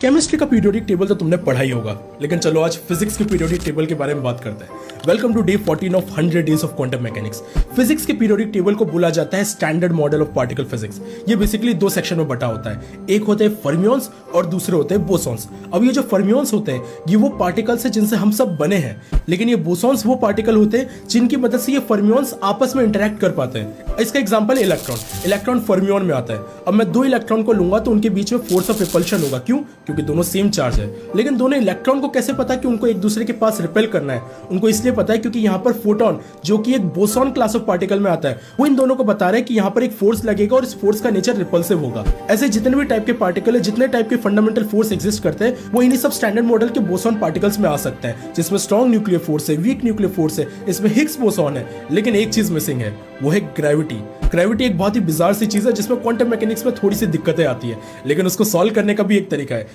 Chemistry का periodic table तो तुमने पढ़ा ही होगा, लेकिन चलो आज फिजिक्स के पीरियोडिक टेबल के बारे में बात करते हैं। Welcome to day 14 of 100 days of quantum mechanics. Physics के पीरियोडिक टेबल को बोला जाता है standard model of particle physics. ये बेसिकली दो सेक्शन में बटा होता है, एक होते हैं फर्मियंस और दूसरे होते हैं बोसॉन्स। अब ये जो फर्मियंस होते हैं ये वो पार्टिकल्स है जिनसे हम सब बने हैं, लेकिन ये बोसॉन्स वो पार्टिकल होते हैं जिनकी मदद से ये फर्मियंस आपस में इंटरेक्ट कर पाते हैं। इसका एग्जांपल इलेक्ट्रॉन फर्मियन में आता है। अब मैं दो इलेक्ट्रॉन को लूंगा तो उनके बीच में फोर्स ऑफ रिपल्शन होगा। क्यों? क्योंकि दोनों सेम चार्ज है। लेकिन दोनों इलेक्ट्रॉन को कैसे पता कि उनको एक दूसरे के पास रिपेल करना है? उनको इसलिए पता है क्योंकि यहाँ पर फोटोन, जो कि एक बोसॉन क्लास ऑफ पार्टिकल में आता है, वो इन दोनों को बता रहा है कि यहाँ पर एक फोर्स लगेगा और इस फोर्स का नेचर रिपल्सिव होगा। ऐसे जितने भी टाइप के पार्टिकल है, जितने टाइप के फंडामेंटल फोर्स एग्जिस्ट करते हैं, वो इन्हीं सब स्टैंडर्ड मॉडल के बोसॉन पार्टिकल्स में आ सकते हैं, जिसमें स्ट्रॉन्ग न्यूक्लियर फोर्स है, वीक न्यूक्लियर फोर्स है, इसमें हिग्स बोसॉन है। लेकिन एक चीज मिसिंग है, वो है ग्रेविटी। ग्रेविटी एक बहुत ही बिजार सी चीज है जिसमें क्वांटम मैकेनिक्स में थोड़ी सी दिक्कतें आती है, लेकिन उसको सॉल्व करने का भी एक तरीका है।